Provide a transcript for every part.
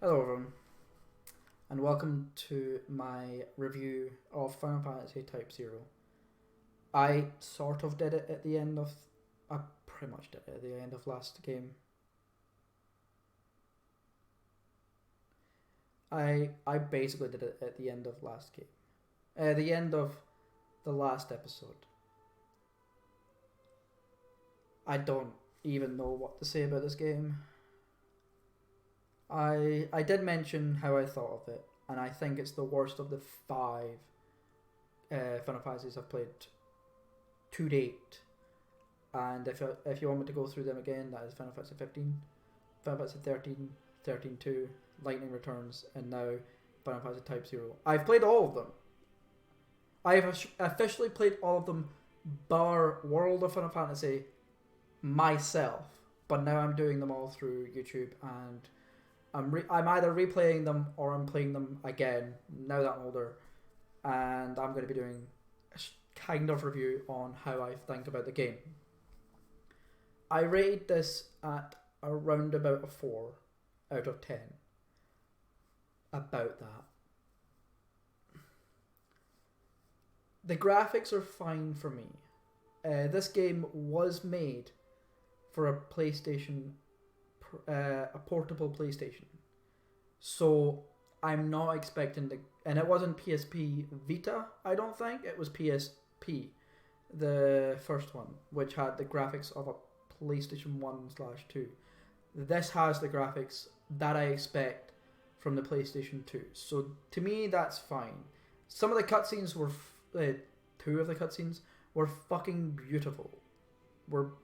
Hello everyone, and welcome to my review of Final Fantasy Type-0. I sort of did it at the end of... I pretty much did it at the end of last game. I basically did it at the end of last game. The end of the last episode. I don't even know what to say about this game. I did mention how I thought of it, and I think it's the worst of the five Final Fantasies I've played to date. And if you want me to go through them again, that is Final Fantasy 15, Final Fantasy 13, 13-2, Lightning Returns, and now Final Fantasy Type-0. I've played all of them. I have officially played all of them, bar World of Final Fantasy, myself. But now I'm doing them all through YouTube, and I'm either replaying them or I'm playing them again now that I'm older, and I'm going to be doing a kind of review on how I think about the game. I rated this at around about a 4 out of 10. About that. The graphics are fine for me. This game was made for a PlayStation, a portable PlayStation. So I'm not expecting the... And it wasn't PSP Vita, I don't think. It was PSP, the first one, which had the graphics of a PlayStation 1/2. This has the graphics that I expect from the PlayStation 2. So to me, that's fine. Some of the cutscenes were... two of the cutscenes were fucking beautiful. Were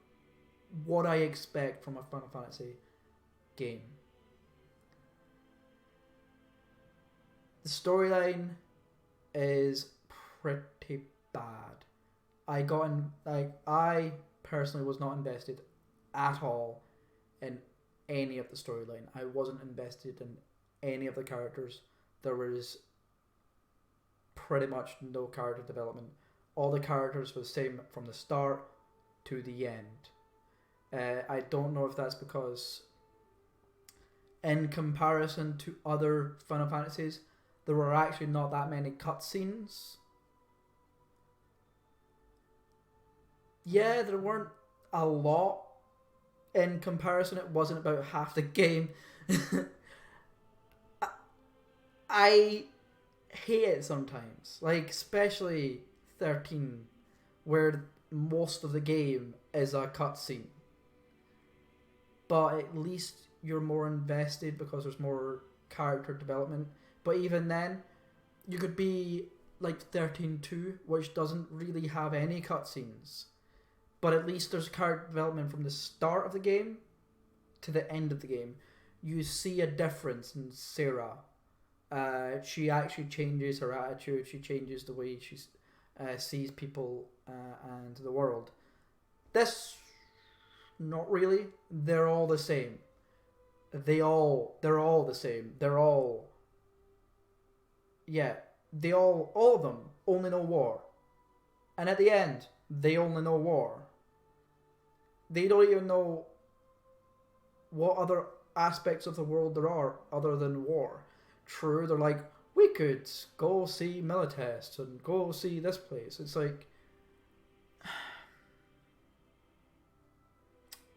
what I expect from a Final Fantasy game. The storyline is pretty bad. I personally was not invested at all in any of the storyline. I wasn't invested in any of the characters. There was pretty much no character development. All the characters were the same from the start to the end. I don't know if that's because, in comparison to other Final Fantasies, there were actually not that many cutscenes. Yeah, there weren't a lot. In comparison, it wasn't about half the game. I hate it sometimes. Like, especially 13, where most of the game is a cutscene. But at least you're more invested because there's more character development. But even then, you could be like 13-2, which doesn't really have any cutscenes. But at least there's character development from the start of the game to the end of the game. You see a difference in Sarah. She actually changes her attitude. She changes the way she sees people and the world. This, not really. They're all the same. They're all the same. All of them only know war. And at the end, they only know war. They don't even know what other aspects of the world there are other than war. True, they're like, we could go see Militest and go see this place. It's like,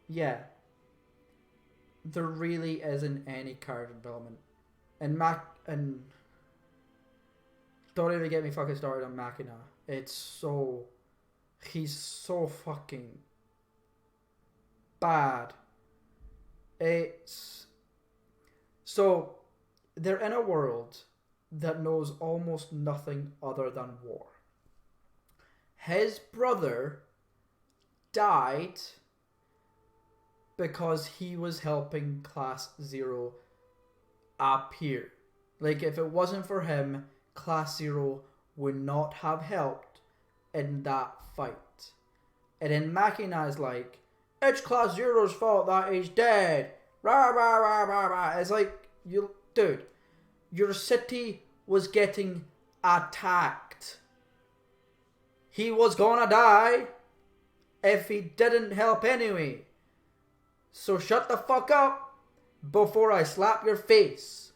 yeah, there really isn't any character development. And don't even get me fucking started on Machina. He's so fucking bad. So they're in a world that knows almost nothing other than war. His brother died because he was helping Class 0 appear. Like, if it wasn't for him, Class 0 would not have helped in that fight. And then Machina is like, it's Class 0's fault that he's dead. Rah, rah, rah, rah, rah. It's like, dude, your city was getting attacked. He was gonna die if he didn't help anyway. So shut the fuck up before I slap your face.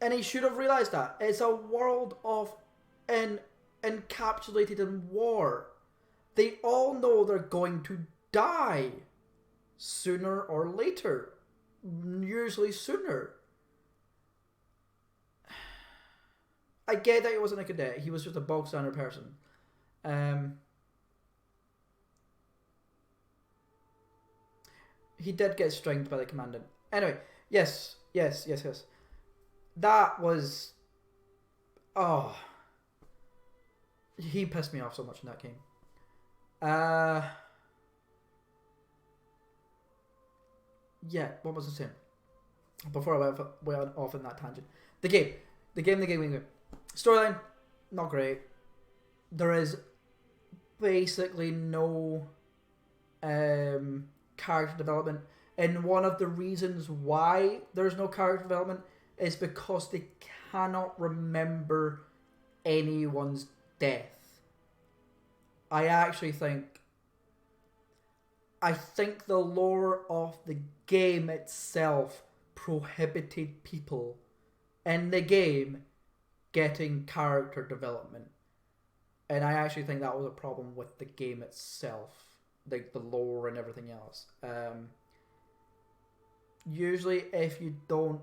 And he should have realised that. It's a world of encapsulated in war. They all know they're going to die sooner or later. Usually sooner. I get that he wasn't a cadet. He was just a bog standard person. He did get stringed by the commandant. Anyway, yes. That was... Oh. He pissed me off so much in that game. Yeah, what was I saying? Before I went off in that tangent. The game. Storyline, not great. There is basically no character development. And one of the reasons why there's no character development is because they cannot remember anyone's death. I think the lore of the game itself prohibited people in the game getting character development. And I actually think that was a problem with the game itself. Like the lore and everything else. Usually if you don't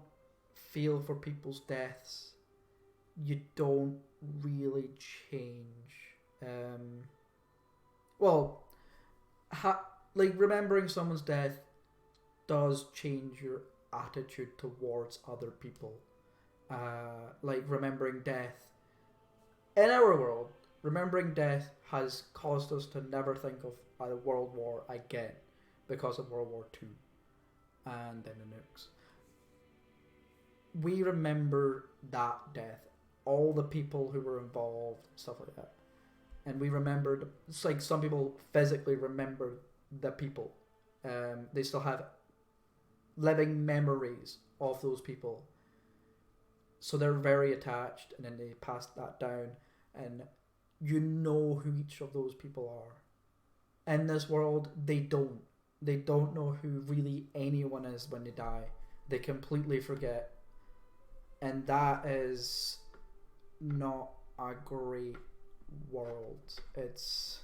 feel for people's deaths, you don't really change. Like remembering someone's death does change your attitude towards other people. Like remembering death in our world, remembering death has caused us to never think of a world war again because of World War II and then the nukes. We remember that death, all the people who were involved, stuff like that. And we remembered, it's like some people physically remember the people. They still have living memories of those people. So they're very attached, and then they pass that down, and you know who each of those people are. In this world, they don't. They don't know who really anyone is when they die. They completely forget. And that is not a great world. It's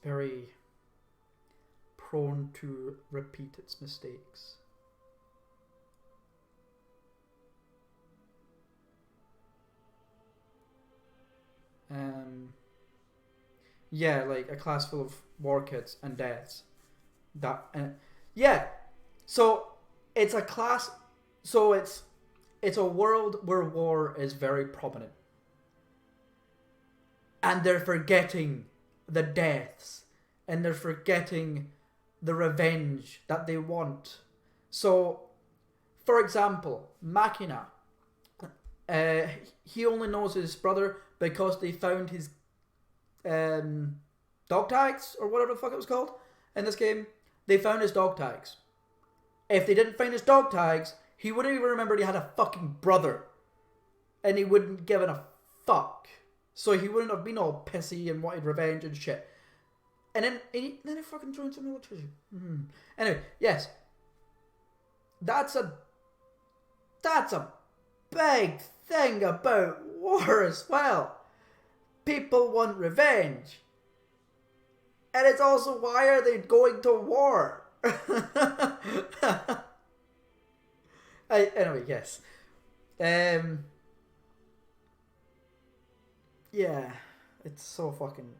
very prone to repeat its mistakes. Like a class full of war kids and deaths. So it's a class. So it's a world where war is very prominent, and they're forgetting the deaths, and they're forgetting the revenge that they want. So, for example, Machina. He only knows his brother because they found his dog tags, or whatever the fuck it was called in this game. They found his dog tags. If they didn't find his dog tags, he wouldn't even remember he had a fucking brother. And he wouldn't give a fuck. So he wouldn't have been all pissy and wanted revenge and shit. And then he fucking joined the military. Anyway, yes. That's a big thing about war as well. People want revenge. And it's also, why are they going to war? Anyway, yes. Yeah, it's so fucking...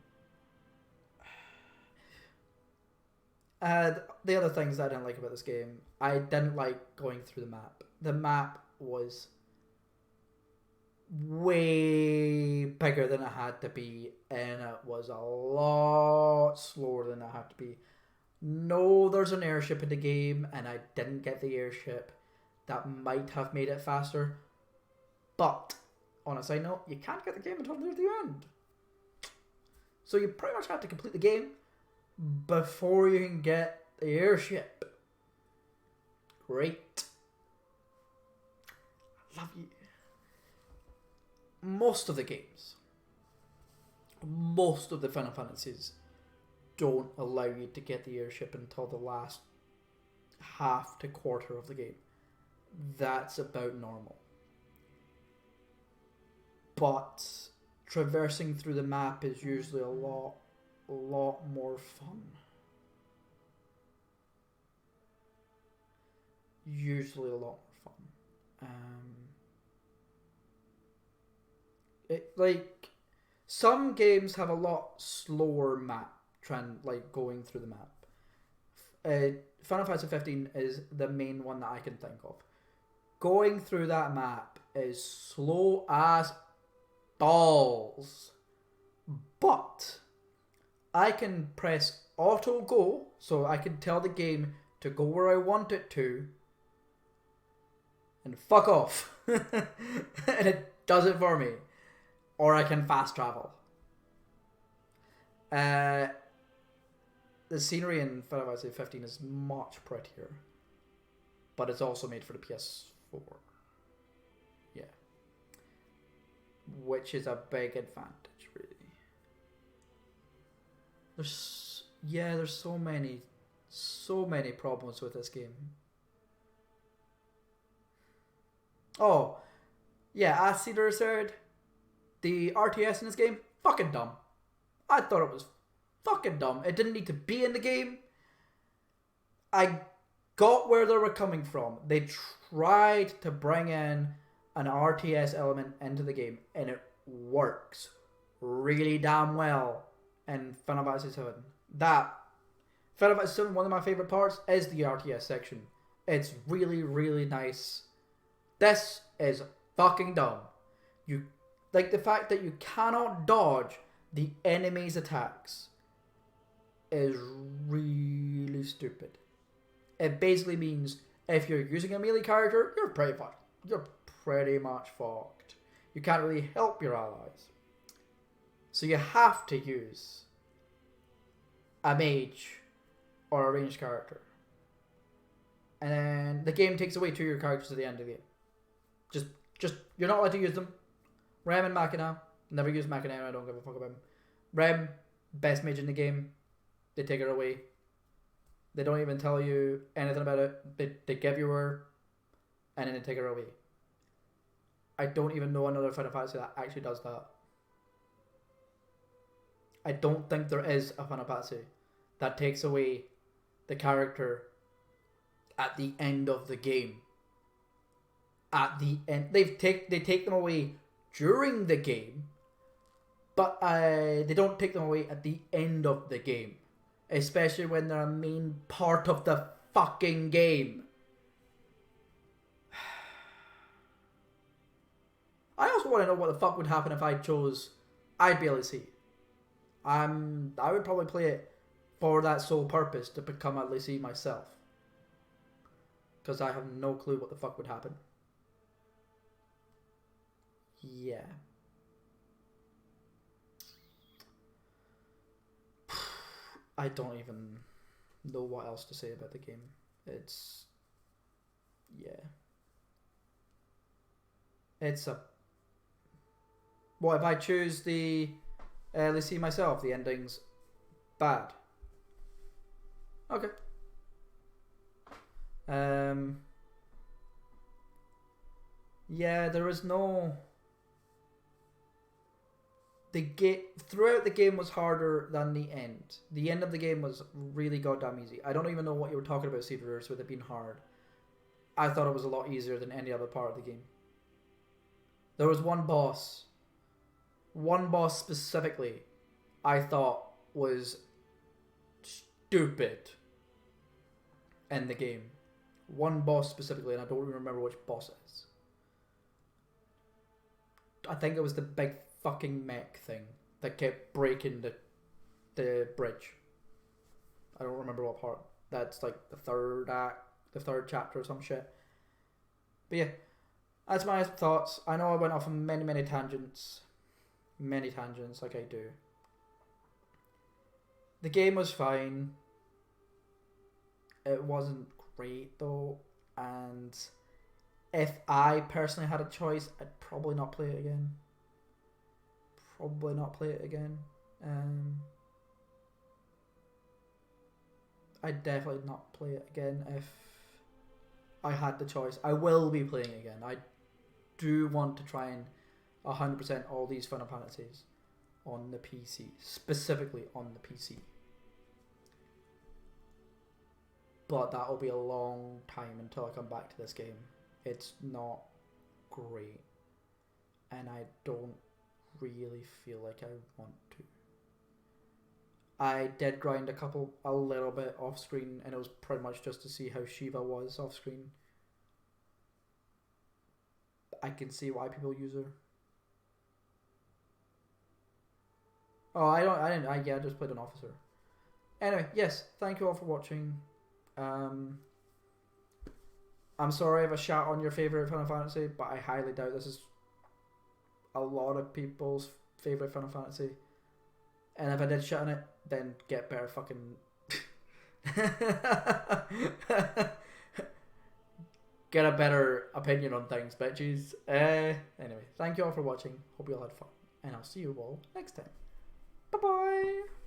the other things I didn't like about this game, I didn't like going through the map. The map was way bigger than it had to be, and it was a lot slower than it had to be. No, there's an airship in the game, and I didn't get the airship. That might have made it faster, but on a side note, you can't get the game until near the end. So you pretty much have to complete the game before you can get the airship. Great. Love you. Most of the games, most of the Final Fantasies don't allow you to get the airship until the last half to quarter of the game. that's about normal. But traversing through the map is usually a lot more fun. Usually a lot more fun. Like some games have a lot slower map trend, like going through the map. Final Fantasy 15 is the main one that I can think of. Going through that map is slow as balls, but I can press auto go, so I can tell the game to go where I want it to, and fuck off, and it does it for me. Or I can fast travel. The scenery in Final Fantasy 15 is much prettier, but it's also made for the PS4. Yeah. Which is a big advantage, really. There's so many problems with this game. Oh, yeah, as Cedar said, the RTS in this game, fucking dumb. I thought it was fucking dumb. It didn't need to be in the game. I got where they were coming from. They tried to bring in an RTS element into the game, and it works really damn well in Final Fantasy 7. Final Fantasy 7, one of my favourite parts is the RTS section. It's really, really nice. This is fucking dumb. Like the fact that you cannot dodge the enemy's attacks is really stupid. It basically means if you're using a melee character, you're pretty much fucked. You can't really help your allies. So you have to use a mage or a ranged character. And then the game takes away 2 of your characters at the end of the game. Just you're not allowed to use them. Rem and Machina. Never use Machina, I don't give a fuck about him. Rem, best mage in the game. They take her away. They don't even tell you anything about it. They give you her, and then they take her away. I don't even know another Final Fantasy that actually does that. I don't think there is a Final Fantasy that takes away the character at the end of the game. At the end, they take them away during the game, but they don't take them away at the end of the game, especially when they're a main part of the fucking game. I also want to know what the fuck would happen if I chose IDLC. I would probably play it for that sole purpose, to become a Lacey myself, because I have no clue what the fuck would happen. Yeah. I don't even know what else to say about the game. It's... yeah. It's a... What, if I choose the LEC myself, the ending's bad? Okay. Yeah, there was no... Throughout the game was harder than the end. The end of the game was really goddamn easy. I don't even know what you were talking about, Seeders, with it being hard. I thought it was a lot easier than any other part of the game. There was one boss specifically, I thought was stupid in the game. One boss specifically, and I don't even remember which boss it is. I think it was the big fucking mech thing that kept breaking the bridge. I don't remember what part. That's like the third act, the third chapter or some shit. But yeah, that's my thoughts. I know I went off on many tangents like I do. The game was fine. It wasn't great though, and if I personally had a choice, I'd probably not play it again. I'd definitely not play it again I had the choice, I will be playing again. I do want to try and 100% all these Final Fantasies on the PC, specifically on the PC. But that will be a long time until I come back to this game. It's not great, and I don't really feel like I want to. I did grind a little bit off screen, and it was pretty much just to see how Shiva was off screen. I can see why people use her. Oh, I just played an officer. Anyway, yes, thank you all for watching. I'm sorry if I shat on your favourite Final Fantasy, but I highly doubt this is a lot of people's favourite Final Fantasy. And if I did shit on it, then get better fucking... get a better opinion on things, bitches. Anyway, thank you all for watching. Hope you all had fun. And I'll see you all next time. Bye-bye.